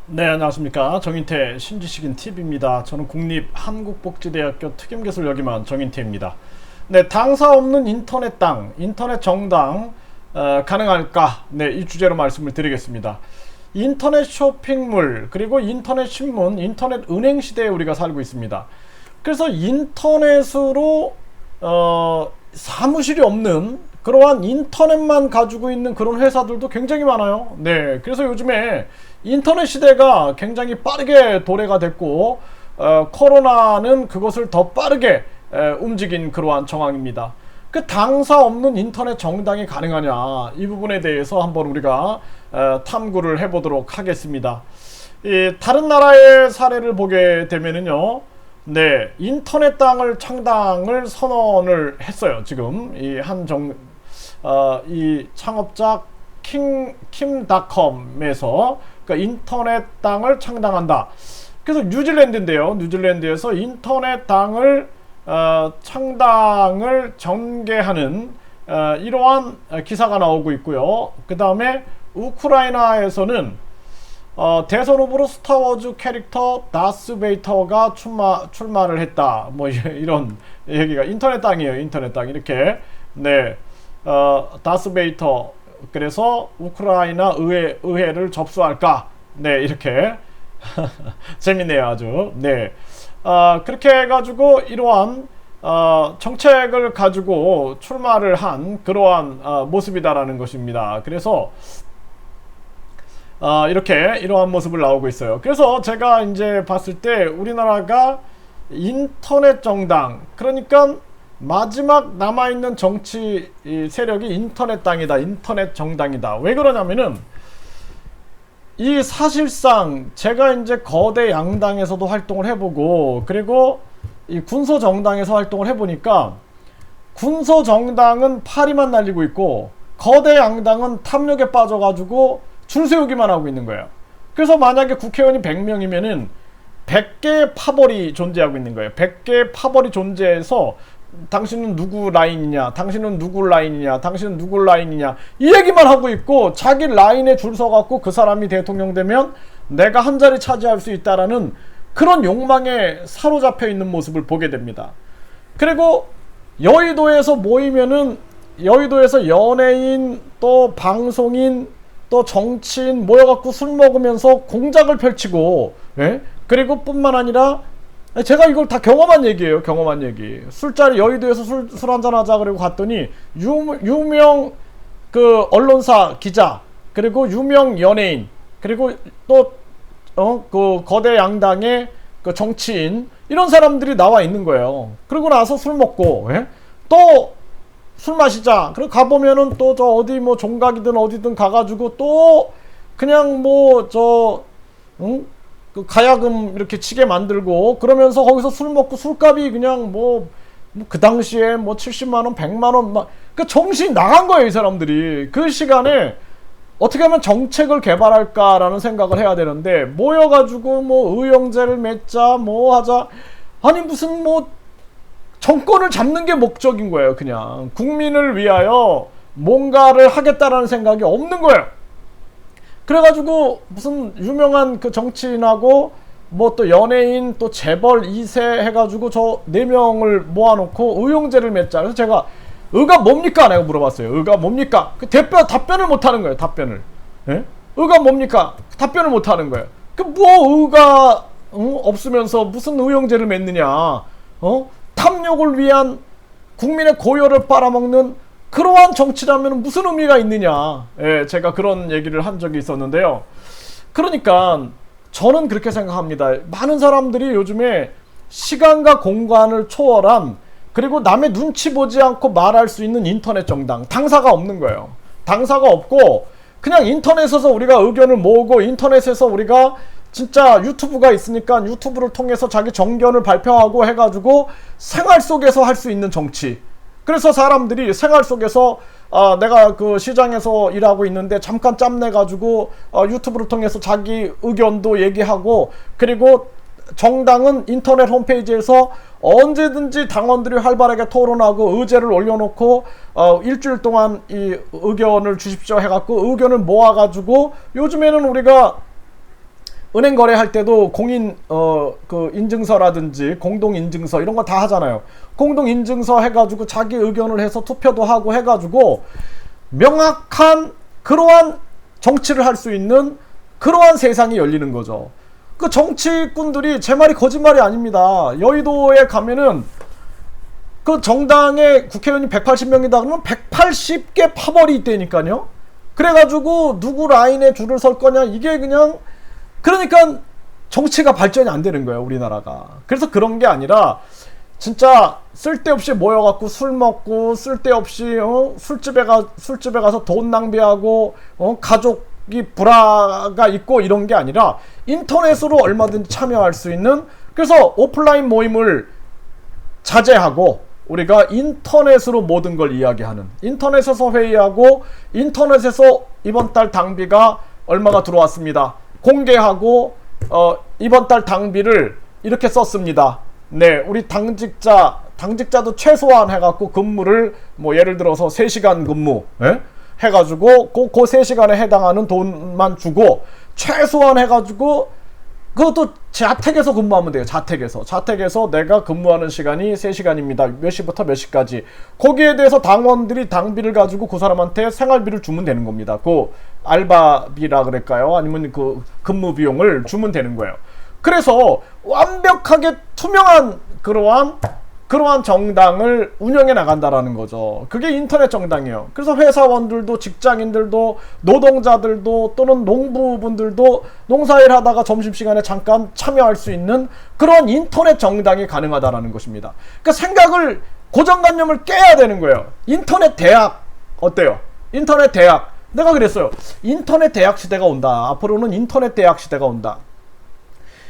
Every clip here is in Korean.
네, 안녕하십니까. 정인태 신지식인 TV입니다. 저는 국립한국복지대학교 특임교수를 역임한 정인태입니다. 네, 당사 없는 인터넷 땅, 인터넷 정당 가능할까? 네, 이 주제로 말씀을 드리겠습니다. 인터넷 쇼핑몰, 그리고 인터넷 신문, 인터넷 은행 시대에 우리가 살고 있습니다. 그래서 인터넷으로 사무실이 없는 그러한 인터넷만 가지고 있는 그런 회사들도 굉장히 많아요. 네, 그래서 요즘에 인터넷 시대가 굉장히 빠르게 도래가 됐고 코로나는 그것을 더 빠르게 움직인 그러한 정황입니다. 그 당사 없는 인터넷 정당이 가능하냐, 이 부분에 대해서 한번 우리가 탐구를 해보도록 하겠습니다. 다른 나라의 사례를 보게 되면은요, 네, 인터넷 땅을 창당을 선언을 했어요. 지금 이 창업자 킴닷컴에서 그러니까 인터넷 땅을 창당한다. 그래서 뉴질랜드인데요. 뉴질랜드에서 인터넷 땅을 창당을 전개하는 이러한 기사가 나오고 있고요. 그 다음에 우크라이나에서는 대선 후보로 스타워즈 캐릭터 다스 베이터가 출마를 했다. 뭐 이런 얘기가 인터넷 땅이에요. 인터넷 땅 이렇게. 네, 다스 베이터 그래서 우크라이나 의회를 접수할까? 네, 이렇게 재밌네요, 아주. 네, 그렇게 해가지고 이러한 정책을 가지고 출마를 한 그러한 모습이다라는 것입니다. 그래서 이렇게 이러한 모습을 나오고 있어요. 그래서 제가 이제 봤을 때 우리나라가 인터넷 정당, 그러니까 마지막 남아있는 정치 세력이 인터넷 땅이다, 인터넷 정당이다. 왜 그러냐면은 이 사실상 제가 이제 거대 양당에서도 활동을 해보고 그리고 이 군소 정당에서 활동을 해보니까 군소 정당은 파리만 날리고 있고 거대 양당은 탐욕에 빠져가지고 줄 세우기만 하고 있는 거예요. 그래서 만약에 국회의원이 100명이면은 100개의 파벌이 존재하고 있는 거예요. 100개의 파벌이 존재해서 당신은 누구 라인이냐, 당신은 누구 라인이냐, 당신은 누구 라인이냐, 이 얘기만 하고 있고 자기 라인에 줄 서갖고 그 사람이 대통령 되면 내가 한 자리 차지할 수 있다라는 그런 욕망에 사로잡혀 있는 모습을 보게 됩니다. 그리고 여의도에서 모이면은 여의도에서 연예인 또 방송인 또 정치인 모여갖고 술 먹으면서 공작을 펼치고, 예? 그리고 뿐만 아니라 제가 이걸 다 경험한 얘기예요. 경험한 얘기. 술자리 여의도에서 술 한잔 하자 그리고 갔더니 유명 그 언론사 기자 그리고 유명 연예인 그리고 또 그 거대 양당의 그 정치인 이런 사람들이 나와 있는 거예요. 그리고 나서 술 먹고, 예? 또 술 마시자. 그리고 가보면은 또 저 어디 뭐 종각이든 어디든 가가지고 또 그냥 그 가야금 이렇게 치게 만들고 그러면서 거기서 술 먹고 술값이 그냥 그 당시에 뭐 70만원, 100만원 막 그 정신이 나간 거예요, 이 사람들이. 그 시간에 어떻게 하면 정책을 개발할까라는 생각을 해야 되는데 모여가지고 뭐 의형제를 맺자 뭐 하자, 아니 무슨 뭐 정권을 잡는 게 목적인 거예요. 그냥 국민을 위하여 뭔가를 하겠다라는 생각이 없는 거예요. 그래가지고 무슨 유명한 그 정치인하고 뭐 또 연예인 또 재벌 2세 해가지고 저 4명을 모아놓고 의용제를 맺자. 그래서 제가 의가 뭡니까? 내가 물어봤어요. 의가 뭡니까? 그 답변을 못하는 거예요. 답변을. 예? 의가 뭡니까? 답변을 못하는 거예요. 그 뭐 의가 없으면서 무슨 의용제를 맺느냐? 탐욕을 위한 국민의 고열을 빨아먹는 그러한 정치라면 무슨 의미가 있느냐. 예, 제가 그런 얘기를 한 적이 있었는데요. 그러니까 저는 그렇게 생각합니다. 많은 사람들이 요즘에 시간과 공간을 초월한 그리고 남의 눈치 보지 않고 말할 수 있는 인터넷 정당, 당사가 없는 거예요. 당사가 없고 그냥 인터넷에서 우리가 의견을 모으고 인터넷에서 우리가 진짜 유튜브가 있으니까 유튜브를 통해서 자기 정견을 발표하고 해가지고 생활 속에서 할 수 있는 정치. 그래서 사람들이 생활 속에서 내가 그 시장에서 일하고 있는데 잠깐 짬내가지고 유튜브를 통해서 자기 의견도 얘기하고, 그리고 정당은 인터넷 홈페이지에서 언제든지 당원들이 활발하게 토론하고 의제를 올려놓고 일주일 동안 이 의견을 주십시오 해갖고 의견을 모아가지고 요즘에는 우리가 은행 거래할 때도 공인 그 인증서라든지 공동 인증서 이런 거 다 하잖아요. 공동 인증서 해가지고 자기 의견을 해서 투표도 하고 해가지고 명확한 그러한 정치를 할 수 있는 그러한 세상이 열리는 거죠. 그 정치꾼들이, 제 말이 거짓말이 아닙니다. 여의도에 가면은 그 정당의 국회의원이 180명이다 그러면 180개 파벌이 있다니까요. 그래가지고 누구 라인에 줄을 설 거냐, 이게 그냥, 그러니까 정치가 발전이 안 되는 거예요, 우리나라가. 그래서 그런 게 아니라 진짜 쓸데없이 모여갖고 술 먹고 쓸데없이 술집에 가서 돈 낭비하고 가족이 불화가 있고 이런 게 아니라 인터넷으로 얼마든지 참여할 수 있는, 그래서 오프라인 모임을 자제하고 우리가 인터넷으로 모든 걸 이야기하는, 인터넷에서 회의하고 인터넷에서 이번 달 당비가 얼마가 들어왔습니다, 공개하고 이번 달 당비를 이렇게 썼습니다. 네, 우리 당직자도 최소한 해갖고 근무를 뭐 예를 들어서 3시간 근무 해가지고 그 3시간에 해당하는 돈만 주고 최소한 해가지고, 그것도 자택에서 근무하면 돼요. 자택에서 내가 근무하는 시간이 3시간입니다. 몇 시부터 몇 시까지. 거기에 대해서 당원들이 당비를 가지고 그 사람한테 생활비를 주면 되는 겁니다. 그 알바비라 그럴까요? 아니면 그 근무 비용을 주면 되는 거예요. 그래서 완벽하게 투명한 그러한 정당을 운영해 나간다라는 거죠. 그게 인터넷 정당이에요. 그래서 회사원들도, 직장인들도, 노동자들도, 또는 농부분들도 농사일 하다가 점심시간에 잠깐 참여할 수 있는 그런 인터넷 정당이 가능하다라는 것입니다. 그러니까 생각을, 고정관념을 깨야 되는 거예요. 인터넷 대학 어때요? 인터넷 대학, 내가 그랬어요. 인터넷 대학 시대가 온다. 앞으로는 인터넷 대학 시대가 온다.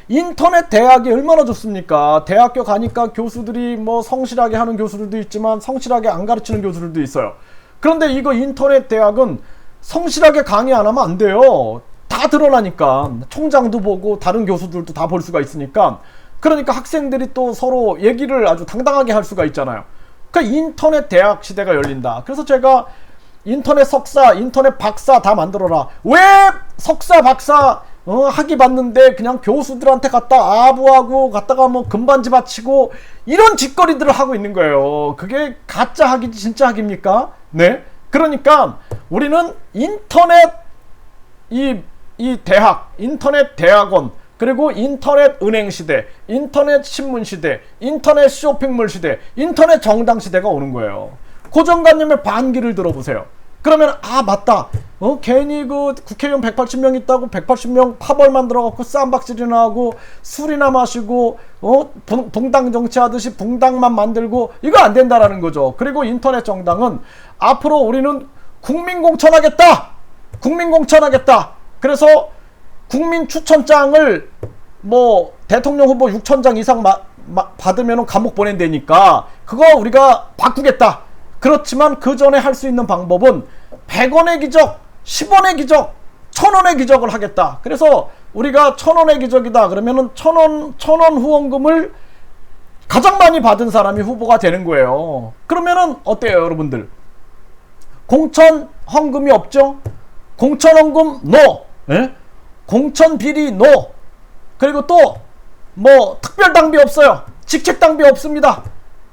인터넷 대학이 얼마나 좋습니까? 대학교 가니까 교수들이 뭐 성실하게 하는 교수들도 있지만 성실하게 안 가르치는 교수들도 있어요. 그런데 이거 인터넷 대학은 성실하게 강의 안 하면 안 돼요. 다 드러나니까. 총장도 보고 다른 교수들도 다 볼 수가 있으니까. 그러니까 학생들이 또 서로 얘기를 아주 당당하게 할 수가 있잖아요. 그러니까 인터넷 대학 시대가 열린다. 그래서 제가 인터넷 석사, 인터넷 박사 다 만들어라. 왜 석사, 박사 학위 받는데 그냥 교수들한테 갖다 아부하고 갖다가 뭐 금반지 바치고 이런 짓거리들을 하고 있는 거예요. 그게 가짜 학위지 진짜 학위입니까? 네. 그러니까 우리는 인터넷 이 대학, 인터넷 대학원, 그리고 인터넷 은행 시대, 인터넷 신문 시대, 인터넷 쇼핑몰 시대, 인터넷 정당 시대가 오는 거예요. 고정관념의 반기를 들어보세요. 그러면 맞다. 괜히 그 국회의원 180명 있다고 180명 파벌 만들어갖고 쌈박질이나 하고 술이나 마시고 붕당 정치하듯이 붕당만 만들고 이거 안 된다라는 거죠. 그리고 인터넷 정당은 앞으로 우리는 국민공천하겠다. 그래서 국민 추천장을 뭐 대통령 후보 6,000장 이상 받으면 감옥 보낸다니까 그거 우리가 바꾸겠다. 그렇지만 그 전에 할 수 있는 방법은 100원의 기적, 10원의 기적, 1000원의 기적을 하겠다. 그래서 우리가 1000원의 기적이다. 그러면은 1000원 후원금을 가장 많이 받은 사람이 후보가 되는 거예요. 그러면은 어때요, 여러분들? 공천 헌금이 없죠? 공천 헌금 NO. 예? 공천 비리 NO. 그리고 또 뭐 특별 당비 없어요. 직책 당비 없습니다.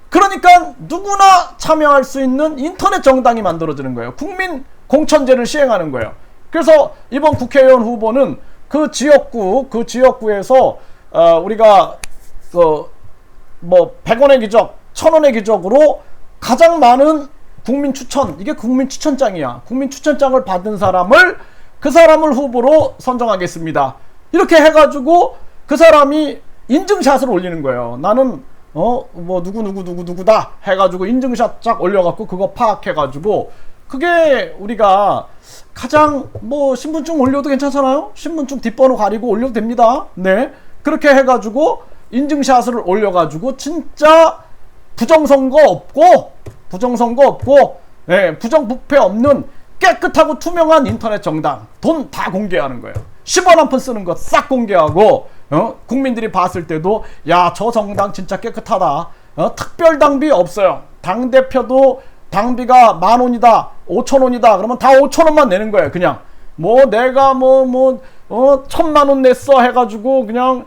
그러니까 누구나 참여할 수 있는 인터넷 정당이 만들어지는 거예요. 국민 공천제를 시행하는 거예요. 그래서 이번 국회의원 후보는 그 지역구에서 우리가 뭐 100원의 기적, 1000원의 기적으로 가장 많은 국민 추천, 이게 국민 추천장이야. 국민 추천장을 받은 사람을 그 사람을 후보로 선정하겠습니다. 이렇게 해가지고 그 사람이 인증샷을 올리는 거예요. 나는 뭐 누구다 해가지고 인증샷 쫙 올려갖고 그거 파악해가지고 그게 우리가 가장 뭐 신분증 올려도 괜찮잖아요. 신분증 뒷번호 가리고 올려도 됩니다. 네, 그렇게 해가지고 인증샷을 올려가지고 진짜 부정선거 없고 네, 부정부패 없는 깨끗하고 투명한 인터넷 정당, 돈 다 공개하는 거예요. 10원 한 푼 쓰는 거 싹 공개하고 국민들이 봤을 때도 야, 저 정당 진짜 깨끗하다. 특별 당비 없어요. 당대표도 당비가 10,000원이다 5,000원이다 그러면 다 5,000원만 내는 거예요. 그냥 뭐 내가 뭐 1,000만 원 냈어 해가지고 그냥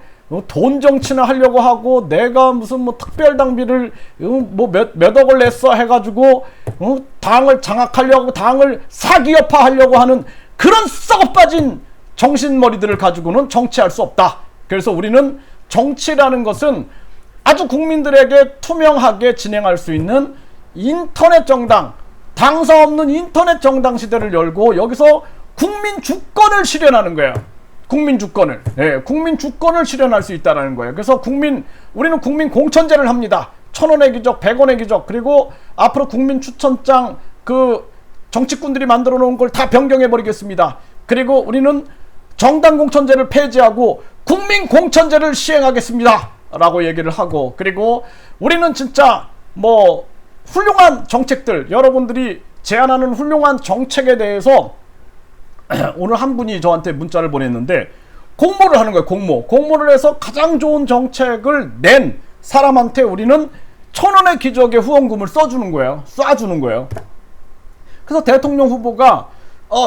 돈 정치나 하려고 하고, 내가 무슨 뭐 특별당비를 뭐 몇 억을 냈어 해가지고 당을 장악하려고, 당을 사기업화하려고 하는 그런 썩어빠진 정신머리들을 가지고는 정치할 수 없다. 그래서 우리는 정치라는 것은 아주 국민들에게 투명하게 진행할 수 있는 인터넷 정당, 당사 없는 인터넷 정당 시대를 열고, 여기서 국민 주권을 실현하는 거예요. 국민 주권을. 예, 국민 주권을 실현할 수 있다는 거예요. 그래서 우리는 국민 공천제를 합니다. 1,000원의 기적, 100원의 기적, 그리고 앞으로 국민 추천장 정치꾼들이 만들어 놓은 걸 다 변경해 버리겠습니다. 그리고 우리는 정당 공천제를 폐지하고 국민 공천제를 시행하겠습니다. 라고 얘기를 하고, 그리고 우리는 진짜 뭐 훌륭한 정책들, 여러분들이 제안하는 훌륭한 정책에 대해서 오늘 한 분이 저한테 문자를 보냈는데, 공모를 하는 거예요. 공모를 해서 가장 좋은 정책을 낸 사람한테 우리는 1,000원의 기적의 후원금을 쏴주는 거예요. 그래서 대통령 후보가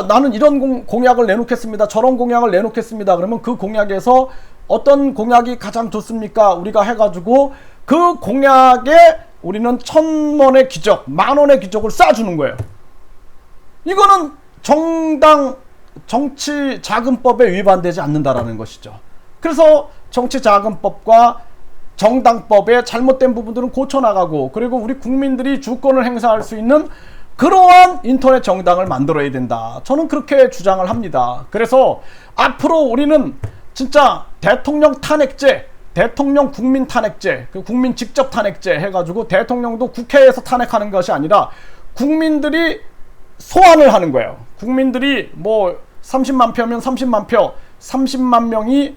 나는 이런 공약을 내놓겠습니다, 저런 공약을 내놓겠습니다. 그러면 그 공약에서 어떤 공약이 가장 좋습니까? 우리가 해가지고 그 공약에 우리는 1,000원의 기적, 10,000원의 기적을 쏴주는 거예요. 이거는 정치자금법에 위반되지 않는다라는 것이죠. 그래서 정치자금법과 정당법의 잘못된 부분들은 고쳐나가고, 그리고 우리 국민들이 주권을 행사할 수 있는 그러한 인터넷 정당을 만들어야 된다. 저는 그렇게 주장을 합니다. 그래서 앞으로 우리는 진짜 대통령 탄핵제, 대통령 국민 탄핵제, 국민 직접 탄핵제 해가지고 대통령도 국회에서 탄핵하는 것이 아니라 국민들이 소환을 하는 거예요. 국민들이 뭐 30만 표면 30만 표, 30만 명의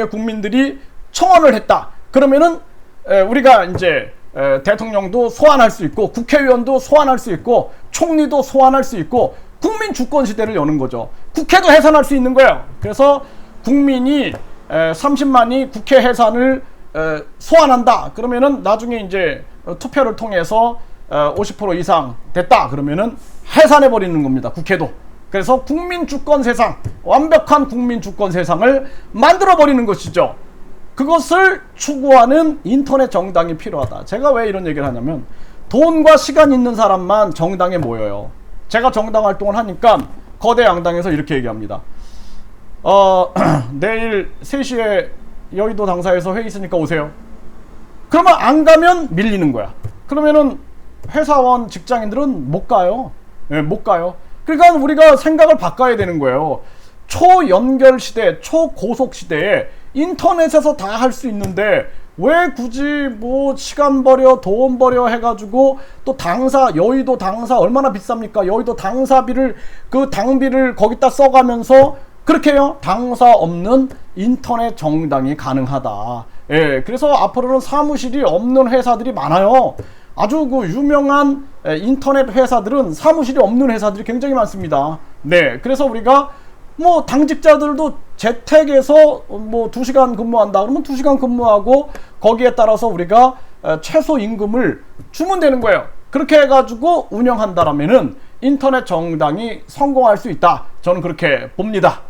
국민들이 청원을 했다. 그러면은 우리가 이제 대통령도 소환할 수 있고, 국회의원도 소환할 수 있고, 총리도 소환할 수 있고, 국민 주권 시대를 여는 거죠. 국회도 해산할 수 있는 거예요. 그래서 국민이 30만이 국회 해산을 소환한다. 그러면은 나중에 이제 투표를 통해서 50% 이상 됐다. 그러면은 해산해 버리는 겁니다. 국회도. 그래서 국민 주권 세상, 완벽한 국민 주권 세상을 만들어 버리는 것이죠. 그것을 추구하는 인터넷 정당이 필요하다. 제가 왜 이런 얘기를 하냐면, 돈과 시간 있는 사람만 정당에 모여요. 제가 정당 활동을 하니까 거대 양당에서 이렇게 얘기합니다. 내일 3시에 여의도 당사에서 회의 있으니까 오세요. 그러면 안 가면 밀리는 거야. 그러면은 회사원, 직장인들은 못 가요. 네, 못 가요. 그러니까 우리가 생각을 바꿔야 되는 거예요. 초연결 시대, 초고속 시대에 인터넷에서 다 할 수 있는데 왜 굳이 뭐 시간 버려, 돈 버려 해가지고, 또 여의도 당사 얼마나 비쌉니까? 여의도 당사비를, 그 당비를 거기다 써가면서 그렇게 해요. 당사 없는 인터넷 정당이 가능하다. 예, 그래서 앞으로는 사무실이 없는 회사들이 많아요. 아주 그 유명한 인터넷 회사들은 사무실이 없는 회사들이 굉장히 많습니다. 네, 그래서 우리가 뭐 당직자들도 재택에서 뭐 2시간 근무한다 그러면 2시간 근무하고, 거기에 따라서 우리가 최소 임금을 주면 되는 거예요. 그렇게 해가지고 운영한다라면은 인터넷 정당이 성공할 수 있다. 저는 그렇게 봅니다.